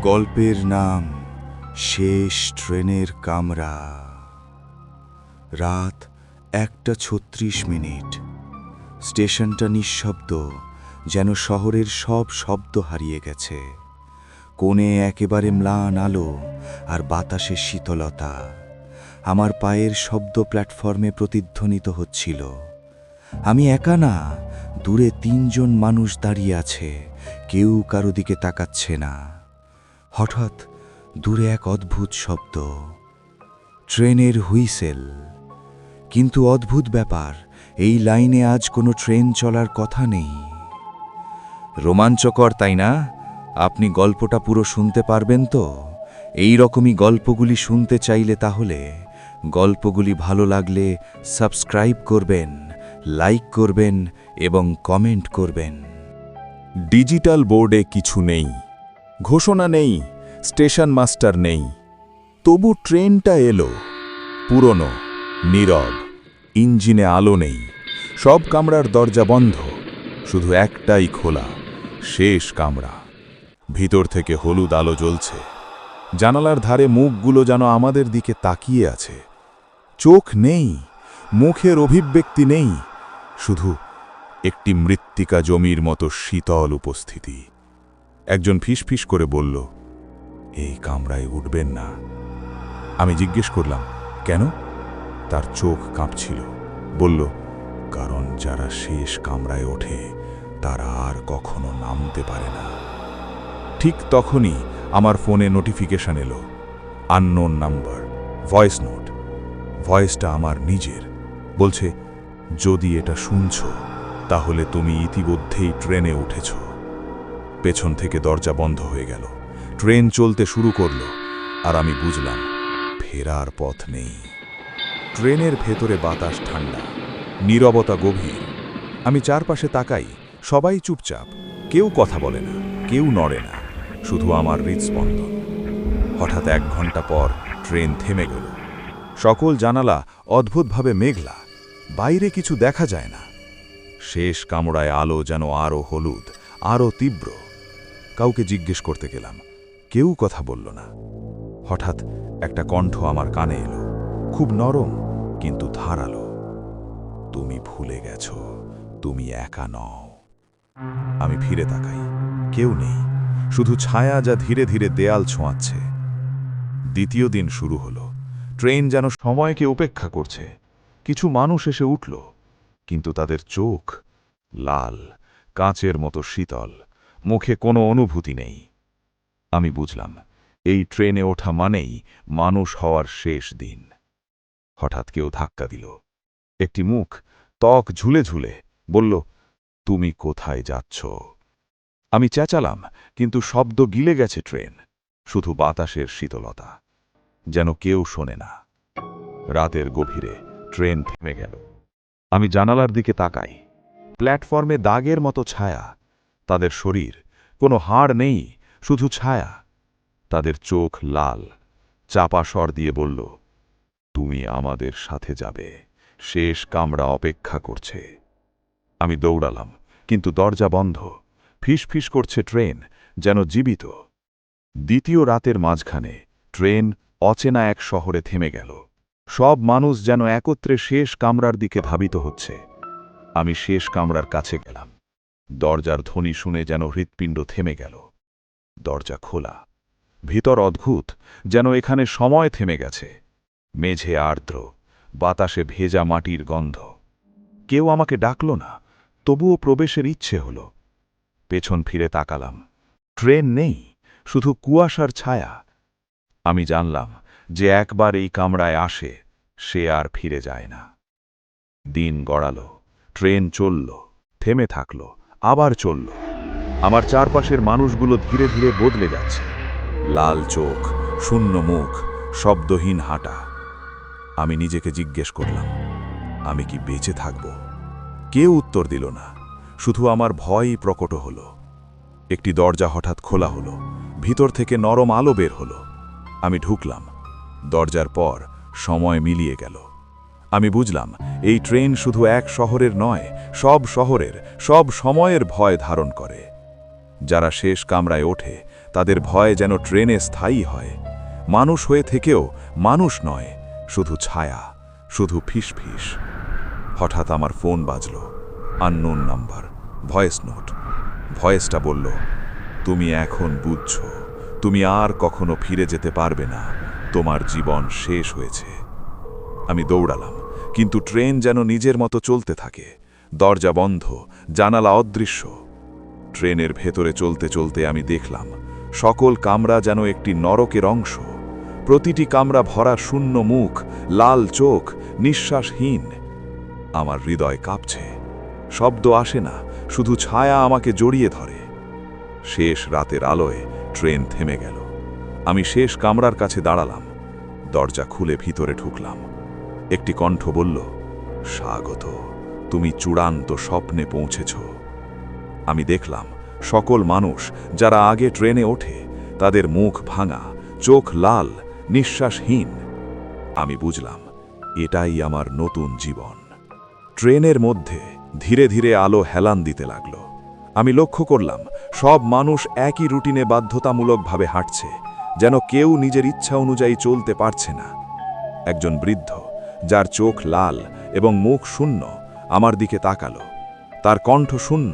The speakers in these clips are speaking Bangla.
গল্পের নাম শেষ ট্রেনের কামরা। রাত 1:36। স্টেশনটা নিঃশব্দ, যেন শহরের সব শব্দ হারিয়ে গেছে। কোণে একেবারে ম্লান আলো আর বাতাসে শীতলতা। আমার পায়ের শব্দ প্ল্যাটফর্মে প্রতিধ্বনিত হচ্ছিল। আমি একা না, দূরে 3 জন মানুষ দাঁড়িয়ে আছে, কেউ কারো দিকে তাকাচ্ছে না। হঠাৎ দূরে এক অদ্ভুত শব্দ, ট্রেনের হুইসেল। কিন্তু অদ্ভুত ব্যাপার, এই লাইনে আজ কোনো ট্রেন চলার কথা নেই। রোমাঞ্চকর, তাই না? আপনি গল্পটা পুরো শুনতে পারবেন তো? এই রকমই গল্পগুলি শুনতে চাইলে তাহলে গল্পগুলি ভালো লাগলে সাবস্ক্রাইব করবেন, লাইক করবেন এবং কমেন্ট করবেন। ডিজিটাল বোর্ডে কিছু নেই, ঘোষণা নেই, স্টেশন মাস্টার নেই। তবু ট্রেনটা এলো, পুরনো, নীরব, ইঞ্জিনে আলো নেই, সব কামরার দরজা বন্ধ, শুধু একটাই খোলা, শেষ কামরা। ভিতর থেকে হলুদ আলো জ্বলছে, জানালার ধারে মুখগুলো যেন আমাদের দিকে তাকিয়ে আছে। চোখ নেই, মুখের অভিব্যক্তি নেই, শুধু একটি মৃত্তিকা জমির মতো শীতল উপস্থিতি। একজন ফিসফিস করে বলল, এই কামরায় উঠবেন না। আমি জিজ্ঞেস করলাম, কেন? তার চোখ কাঁপছিল। বলল, কারণ যারা শেষ কামরায় ওঠে তারা আর কখনো নামতে পারে না। ঠিক তখনই আমার ফোনে নোটিফিকেশন এলো, আননোন নাম্বার, ভয়েস নোট। ভয়েসটা আমার নিজের, বলছে, যদি এটা শুনছ তাহলে তুমি ইতিমধ্যেই ট্রেনে উঠেছ। পেছন থেকে দরজা বন্ধ হয়ে গেল, ট্রেন চলতে শুরু করলো, আর আমি বুঝলাম ফেরার পথ নেই। ট্রেনের ভেতরে বাতাস ঠান্ডা, নীরবতা গভীর। আমি চারপাশে তাকাই, সবাই চুপচাপ, কেউ কথা বলে না, কেউ নড়ে না, শুধু আমার হৃদস্পন্দন। হঠাৎ 1 ঘন্টা পর ট্রেন থেমে গেল। সকল জানালা অদ্ভুতভাবে মেঘলা, বাইরে কিছু দেখা যায় না। শেষ কামরায় আলো যেন আরও হলুদ, আরও তীব্র। কাউকে জিজ্ঞেস করতে গেলাম, কেউ কথা বলল না। হঠাৎ একটা কণ্ঠ আমার কানে এলো, খুব নরম কিন্তু ধারালো। তুমি ভুলে গেছ, তুমি একা নও। আমি ফিরে তাকাই, কেউ নেই, শুধু ছায়া যা ধীরে ধীরে দেয়াল ছোঁয়াচ্ছে। দ্বিতীয় দিন শুরু হলো। ট্রেন যেন সময়কে উপেক্ষা করছে। কিছু মানুষ এসে উঠল, কিন্তু তাদের চোখ লাল, কাঁচের মতো শীতল, মুখে কোনো অনুভূতি নেই। আমি বুঝলাম, এই ট্রেনে ওঠা মানেই মানুষ হওয়ার শেষ দিন। হঠাৎ কেউ ধাক্কা দিল। একটি মুখ, ত্বক ঝুলে ঝুলে, বলল, তুমি কোথায় যাচ্ছ? আমি চেঁচালাম, কিন্তু শব্দ গিলে গেছে ট্রেন, শুধু বাতাসের শীতলতা, যেন কেউ শোনে না। রাতের গভীরে ট্রেন থেমে গেল। আমি জানালার দিকে তাকাই, প্ল্যাটফর্মে দাগের মতো ছায়া। তাদের শরীর, কোনো হাড় নেই, শুধু ছায়া। তাদের চোখ লাল, চাপা স্বর দিয়ে বলল, তুমি আমাদের সাথে যাবে, শেষ কামরা অপেক্ষা করছে। আমি দৌড়ালাম, কিন্তু দরজা বন্ধ। ফিসফিস করছে ট্রেন, যেন জীবিত। দ্বিতীয় রাতের মাঝখানে ট্রেন অচেনা এক শহরে থেমে গেল। সব মানুষ যেন একত্রে শেষ কামরার দিকে ধাবিত হচ্ছে। আমি শেষ কামরার কাছে গেলাম। দরজার ধ্বনি শুনে যেন হৃৎপিণ্ড থেমে গেল। দরজা খোলা। ভিতর অদ্ভুত, যেন এখানে সময় থেমে গেছে। মেঝে আর্দ্র, বাতাসে ভেজা মাটির গন্ধ। কেউ আমাকে ডাকল না, তবুও প্রবেশের ইচ্ছে হল। পেছন ফিরে তাকালাম, ট্রেন নেই, শুধু কুয়াশার ছায়া। আমি জানলাম যে একবার এই কামরায় আসে, সে আর ফিরে যায় না। দিন গড়াল, ট্রেন চলল, থেমে থাকল, আবার চলল। আমার চারপাশের মানুষগুলো ধীরে ধীরে বদলে যাচ্ছে। লাল চোখ, শূন্য মুখ, শব্দহীন হাঁটা। আমি নিজেকে জিজ্ঞেস করলাম, আমি কি বেঁচে থাকব? কেউ উত্তর দিল না, শুধু আমার ভয়ই প্রকট হল। একটি দরজা হঠাৎ খোলা হলো, ভিতর থেকে নরম আলো বের হলো। আমি ঢুকলাম। দরজার পর সময় মিলিয়ে গেল। আমি বুঝলাম, এই ট্রেন শুধু এক শহরের নয়, সব শহরের, সব সময়ের ভয় ধারণ করে। যারা শেষ কামরায় ওঠে তাদের ভয় যেন ট্রেনে স্থায়ী হয়। মানুষ হয়ে থেকেও মানুষ নয়, শুধু ছায়া, শুধু ফিসফিস। হঠাৎ আমার ফোন বাজল। Unknown number, voice note. ভয়েসটা বলল, তুমি এখন বুঝছো, তুমি আর কখনো ফিরে যেতে পারবে না, তোমার জীবন শেষ হয়েছে। আমি দৌড়ালাম, কিন্তু ট্রেন যেন নিজের মতো চলতে থাকে। দরজা বন্ধ, জানালা অদৃশ্য। ট্রেনের ভেতরে চলতে চলতে আমি দেখলাম সকল কামরা যেন একটি নরকের অংশ। প্রতিটি কামরা ভরা শূন্য মুখ, লাল চোখ, নিঃশ্বাসহীন। আমার হৃদয় কাঁপছে। শব্দ আসে না, শুধু ছায়া আমাকে জড়িয়ে ধরে। শেষ রাতের আলোয় ট্রেন থেমে গেল। আমি শেষ কামরার কাছে দাঁড়ালাম। দরজা খুলে ভিতরে ঢুকলাম। একটি কণ্ঠ বলল, স্বাগত, তুমি চূড়ান্ত স্বপ্নে পৌঁছেছ। আমি দেখলাম সকল মানুষ যারা আগে ট্রেনে ওঠে, তাদের মুখ ভাঙা, চোখ লাল, নিঃশ্বাসহীন। আমি বুঝলাম এটাই আমার নতুন জীবন। ট্রেনের মধ্যে ধীরে ধীরে আলো হেলান দিতে লাগলো। আমি লক্ষ্য করলাম সব মানুষ একই রুটিনে বাধ্যতামূলকভাবে হাঁটছে, যেন কেউ নিজের ইচ্ছা অনুযায়ী চলতে পারছে না। একজন বৃদ্ধ, যার চোখ লাল এবং মুখ শূন্য, আমার দিকে তাকালো। তার কণ্ঠ শূন্য,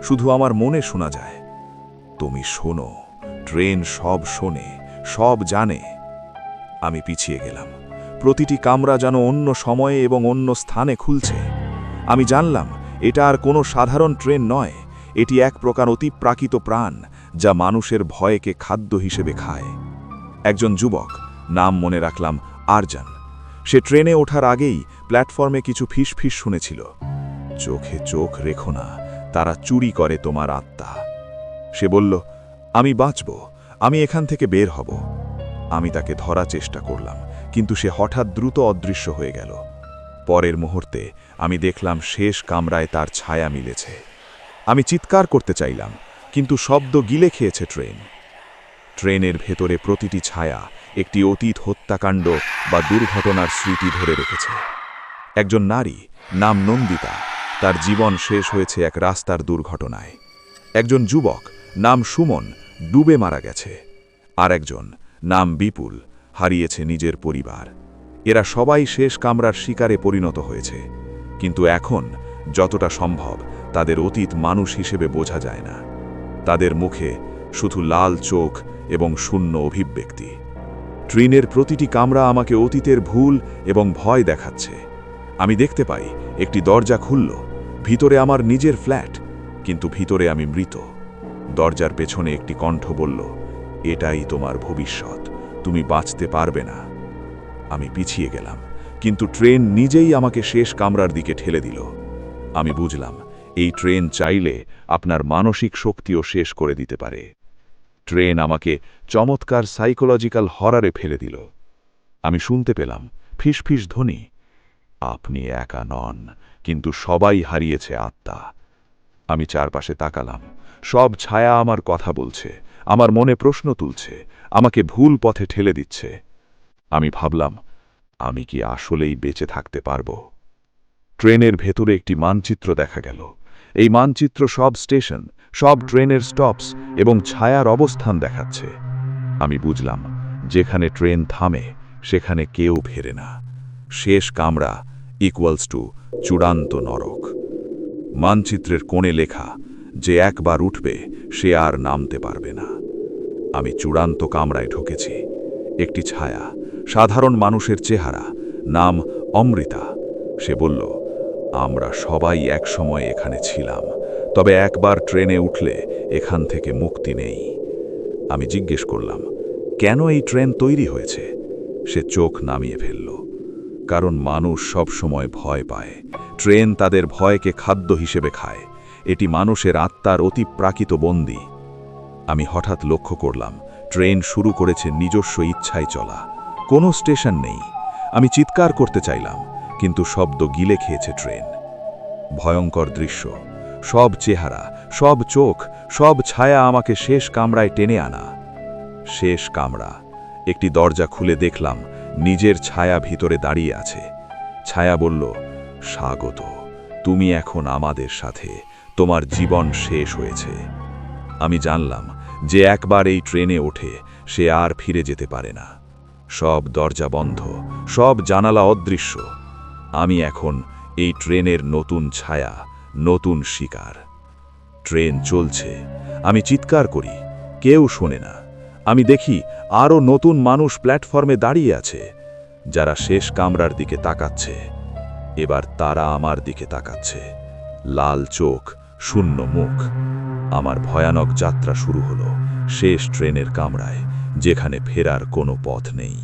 শুধু আমার মনে শোনা যায়, তুমি শোনো, ট্রেন সব শোনে, সব জানে। আমি পিছিয়ে গেলাম। প্রতিটি কামরা যেন অন্য সময়ে এবং অন্য স্থানে খুলছে। আমি জানলাম এটা আর কোনো সাধারণ ট্রেন নয়, এটি এক প্রকার অতিপ্রাকৃত প্রাণ, যা মানুষের ভয়কে খাদ্য হিসেবে খায়। একজন যুবক, নাম মনে রাখলাম আরজান, সে ট্রেনে ওঠার আগেই প্ল্যাটফর্মে কিছু ফিসফিস শুনেছিল। চোখে চোখ রেখো না, তারা চুরি করে তোমার আত্মা। সে বলল, আমি বাঁচব, আমি এখান থেকে বের হব। আমি তাকে ধরার চেষ্টা করলাম, কিন্তু সে হঠাৎ দ্রুত অদৃশ্য হয়ে গেল। পরের মুহূর্তে আমি দেখলাম শেষ কামরায় তার ছায়া মিলেছে। আমি চিৎকার করতে চাইলাম, কিন্তু শব্দ গিলে খেয়েছে ট্রেন। ট্রেনের ভেতরে প্রতিটি ছায়া একটি অতীত হত্যাকাণ্ড বা দুর্ঘটনার স্মৃতি ধরে রেখেছে। একজন নারী, নাম নন্দিতা, তার জীবন শেষ হয়েছে এক রাস্তার দুর্ঘটনায়। একজন যুবক, নাম সুমন, ডুবে মারা গেছে। আর একজন, নাম বিপুল, হারিয়েছে নিজের পরিবার। এরা সবাই শেষ কামরার শিকারে পরিণত হয়েছে, কিন্তু এখন যতটা সম্ভব তাদের অতীত মানুষ হিসেবে বোঝা যায় না। তাদের মুখে শুধু লাল চোখ এবং শূন্য অভিব্যক্তি। ট্রেনের প্রতিটি কামরা আমাকে অতীতের ভুল এবং ভয় দেখাচ্ছে। আমি দেখতে পাই একটি দরজা খুলল, ভিতরে আমার নিজের ফ্ল্যাট, কিন্তু ভিতরে আমি মৃত। দরজার পেছনে একটি কণ্ঠ বলল, এটাই তোমার ভবিষ্যৎ, তুমি বাঁচতে পারবে না। আমি পিছিয়ে গেলাম, কিন্তু ট্রেন নিজেই আমাকে শেষ কামরার দিকে ঠেলে দিল। আমি বুঝলাম এই ট্রেন চাইলে আপনার মানসিক শক্তিও শেষ করে দিতে পারে। ট্রেন আমাকে চমৎকার সাইকোলজিক্যাল হরারে ফেলে দিল। আমি শুনতে পেলাম ফিসফিস ধ্বনি, আপনি একা নন, কিন্তু সবাই হারিয়েছে আত্মা। আমি চারপাশে তাকালাম, সব ছায়া আমার কথা বলছে, আমার মনে প্রশ্ন তুলছে, আমাকে ভুল পথে ঠেলে দিচ্ছে। আমি ভাবলাম, আমি কি আসলেই বেঁচে থাকতে পারব? ট্রেনের ভেতরে একটি মানচিত্র দেখা গেল। এই মানচিত্র সব স্টেশন, সব ট্রেনের স্টপস এবং ছায়ার অবস্থান দেখাচ্ছে। আমি বুঝলাম, যেখানে ট্রেন থামে সেখানে কেউ ফেরে না। শেষ কামরা ইকুয়ালস টু চূড়ান্ত নরক। মানচিত্রের কোণে লেখা, যে একবার উঠবে সে আর নামতে পারবে না। আমি চূড়ান্ত কামরায় ঢুকেছি। একটি ছায়া, সাধারণ মানুষের চেহারা, নাম অমৃতা। সে বলল, আমরা সবাই একসময় এখানে ছিলাম, তবে একবার ট্রেনে উঠলে এখান থেকে মুক্তি নেই। আমি জিজ্ঞেস করলাম, কেন এই ট্রেন তৈরি হয়েছে? সে চোখ নামিয়ে ফেলল। কারণ মানুষ সব সময় ভয় পায়। ট্রেন তাদের ভয়কে খাদ্য হিসেবে খায়। এটি মানুষের আত্মার অতিপ্রাকৃত বন্দী। আমি হঠাৎ লক্ষ্য করলাম ট্রেন শুরু করেছে নিজস্ব ইচ্ছায় চলা। কোনো স্টেশন নেই। আমি চিৎকার করতে চাইলাম, কিন্তু শব্দ গিলে খেয়েছে ট্রেন। ভয়ঙ্কর দৃশ্য, সব চেহারা, সব চোখ, সব ছায়া আমাকে শেষ কামরায় টেনে আনা। শেষ কামরা, একটি দরজা খুলে দেখলাম নিজের ছায়া ভিতরে দাঁড়িয়ে আছে। ছায়া বলল, স্বাগত, তুমি এখন আমাদের সাথে, তোমার জীবন শেষ হয়েছে। আমি জানলাম যে একবার এই ট্রেনে ওঠে সে আর ফিরে যেতে পারে না। সব দরজা বন্ধ, সব জানালা অদৃশ্য। আমি এখন এই ট্রেনের নতুন ছায়া, নতুন শিকার। ট্রেন চলছে, আমি চিৎকার করি, কেউ শোনে না। আমি দেখি আরও নতুন মানুষ প্ল্যাটফর্মে দাঁড়িয়ে আছে, যারা শেষ কামরার দিকে তাকাচ্ছে। এবার তারা আমার দিকে তাকাচ্ছে, লাল চোখ, শূন্য মুখ। আমার ভয়ানক যাত্রা শুরু হলো শেষ ট্রেনের কামরায়, যেখানে ফেরার কোনো পথ নেই।